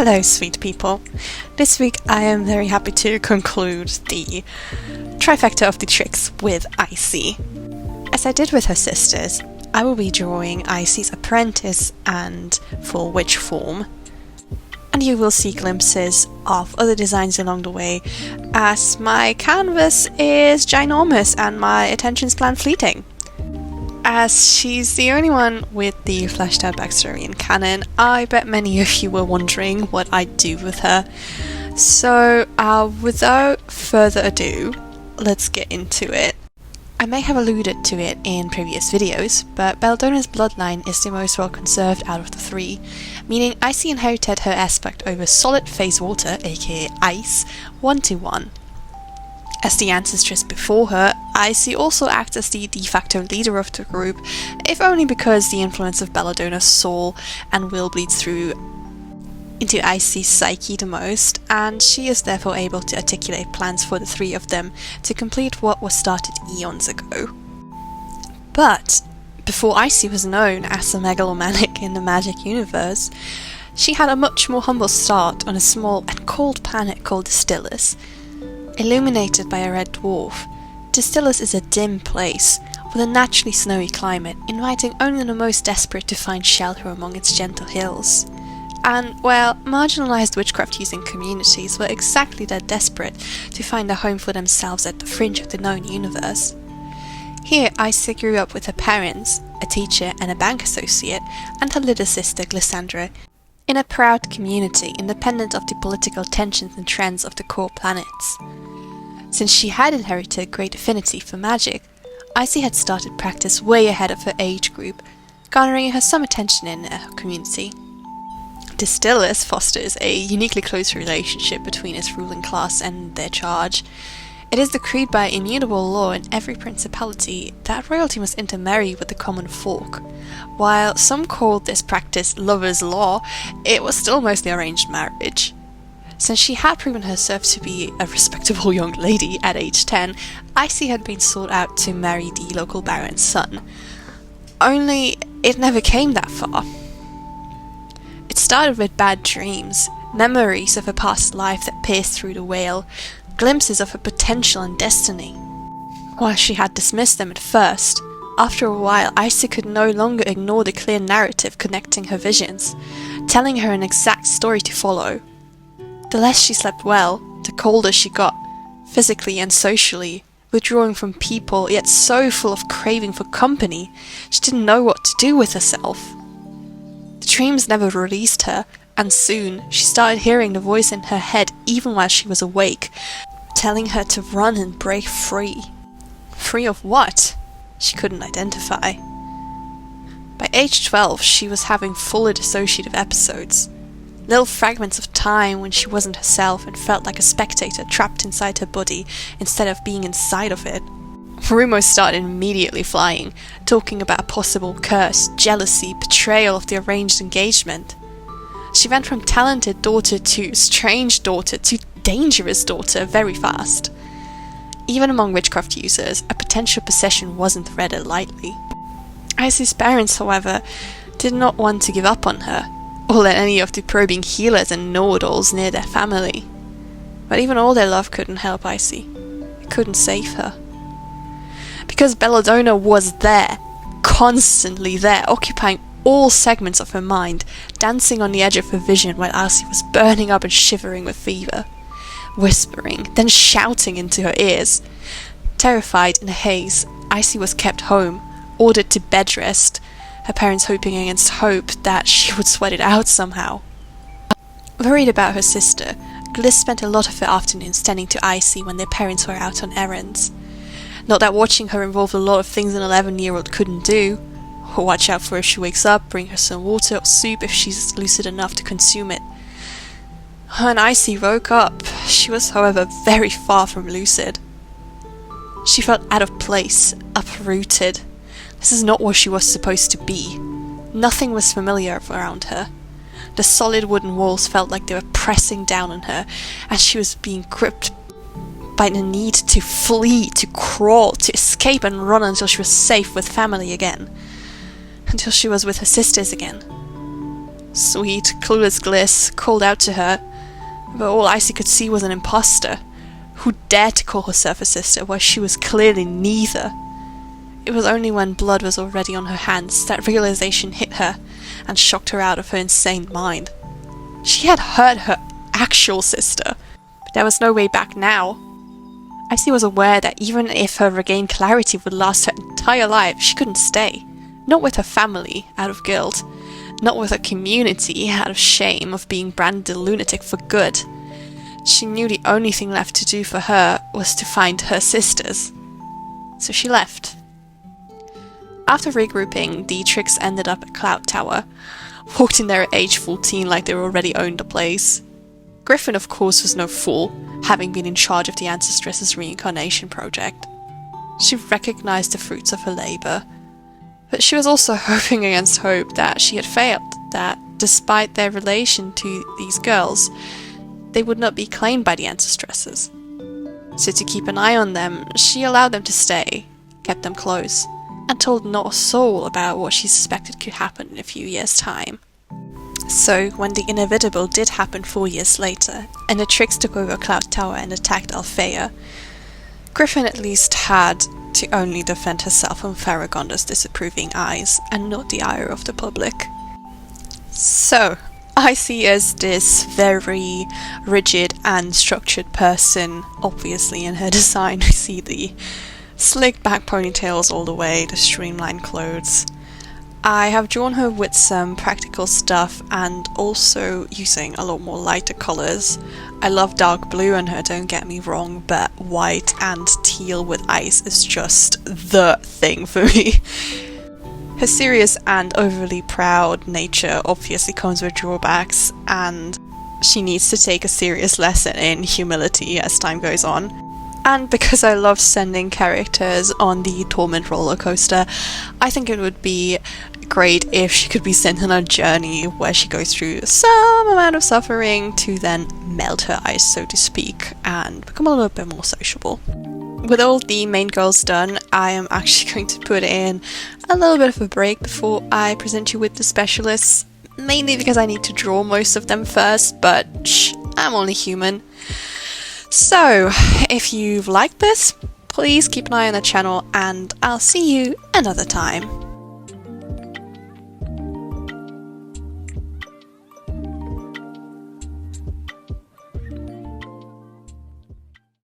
Hello, sweet people. This week I am very happy to conclude the trifecta of the tricks with Icy. As I did with her sisters, I will be drawing Icy's apprentice and full witch form, and you will see glimpses of other designs along the way, as my canvas is ginormous and my attention span fleeting. As she's the only one with the fleshed out backstory in canon, I bet many of you were wondering what I'd do with her. So without further ado, let's get into it. I may have alluded to it in previous videos, but Belladonna's bloodline is the most well conserved out of the three, meaning Icy inherited her aspect over solid phase water, aka ice, 1-to-1. As the ancestress before her, Icy also acts as the de facto leader of the group, if only because the influence of Belladonna's soul and will bleeds through into Icy's psyche the most, and she is therefore able to articulate plans for the three of them to complete what was started eons ago. But before Icy was known as a megalomaniac in the magic universe, she had a much more humble start on a small and cold planet called Distillus. Illuminated by a red dwarf, Distillus is a dim place with a naturally snowy climate, inviting only the most desperate to find shelter among its gentle hills. And, well, marginalised witchcraft-using communities were exactly that desperate to find a home for themselves at the fringe of the known universe. Here, Icy grew up with her parents, a teacher and a bank associate, and her little sister, Glissandra, in a proud community independent of the political tensions and trends of the core planets. Since she had inherited great affinity for magic, Icy had started practice way ahead of her age group, garnering her some attention in her community. Distillus fosters a uniquely close relationship between its ruling class and their charge. It is decreed by immutable law in every principality that royalty must intermarry with the common folk. While some called this practice lover's law, it was still mostly arranged marriage. Since she had proven herself to be a respectable young lady at age 10, Icy had been sought out to marry the local baron's son. Only it never came that far. It started with bad dreams, memories of her past life that pierced through the veil, glimpses of her potential and destiny. While she had dismissed them at first, after a while Icy could no longer ignore the clear narrative connecting her visions, telling her an exact story to follow. The less she slept well, the colder she got, physically and socially, withdrawing from people, yet so full of craving for company, she didn't know what to do with herself. The dreams never released her, and soon she started hearing the voice in her head even while she was awake, telling her to run and break free. Free of what? She couldn't identify. By age 12, she was having fuller dissociative episodes. Little fragments of time when she wasn't herself and felt like a spectator trapped inside her body instead of being inside of it. Rumours started immediately flying, talking about a possible curse, jealousy, betrayal of the arranged engagement. She went from talented daughter to strange daughter to dangerous daughter very fast. Even among witchcraft users, a potential possession wasn't read lightly. Icy's parents, however, did not want to give up on her, or let any of the probing healers and know-it-alls near their family. But even all their love couldn't help Icy. It couldn't save her. Because Belladonna was there, constantly there, occupying all segments of her mind, dancing on the edge of her vision while Icy was burning up and shivering with fever, whispering, then shouting into her ears. Terrified in a haze, Icy was kept home, ordered to bed rest, her parents hoping against hope that she would sweat it out somehow. Worried about her sister, Gliss spent a lot of her afternoons tending to Icy when their parents were out on errands. Not that watching her involved a lot of things an 11-year-old couldn't do. Watch out for if she wakes up, bring her some water or soup if she's lucid enough to consume it. When Icy woke up, she was, however, very far from lucid. She felt out of place, uprooted. This is not what she was supposed to be. Nothing was familiar around her. The solid wooden walls felt like they were pressing down on her, and she was being gripped by the need to flee, to crawl, to escape and run until she was safe with family again. Until she was with her sisters again. Sweet, clueless Gliss called out to her, but all Icy could see was an imposter, who dared to call herself a sister while she was clearly neither. It was only when blood was already on her hands that realization hit her and shocked her out of her insane mind. She had hurt her actual sister, but there was no way back now. Icy was aware that even if her regained clarity would last her entire life, she couldn't stay. Not with her family, out of guilt. Not with her community, out of shame of being branded a lunatic for good. She knew the only thing left to do for her was to find her sisters. So she left. After regrouping, the Tricks ended up at Cloud Tower, walked in there at age 14 like they already owned the place. Griffin, of course, was no fool, having been in charge of the Ancestress's reincarnation project. She recognized the fruits of her labor, but she was also hoping against hope that she had failed, that despite their relation to these girls, they would not be claimed by the Ancestresses. So to keep an eye on them, she allowed them to stay, kept them close, and told not a soul about what she suspected could happen in a few years' time. So, when the inevitable did happen 4 years later, and the Tricks took over Cloud Tower and attacked Althea, Griffin at least had to only defend herself from Faragonda's disapproving eyes, and not the ire of the public. So, I see as this very rigid and structured person. Obviously in her design we see the slick back ponytails all the way, the streamlined clothes. I have drawn her with some practical stuff and also using a lot more lighter colours. I love dark blue on her, don't get me wrong, but white and teal with ice is just the thing for me. Her serious and overly proud nature obviously comes with drawbacks, and she needs to take a serious lesson in humility as time goes on. And because I love sending characters on the Torment roller coaster, I think it would be great if she could be sent on a journey where she goes through some amount of suffering to then melt her ice, so to speak, and become a little bit more sociable. With all the main girls done, I am actually going to put in a little bit of a break before I present you with the specialists, mainly because I need to draw most of them first, but I'm only human. So, if you've liked this, please keep an eye on the channel and I'll see you another time.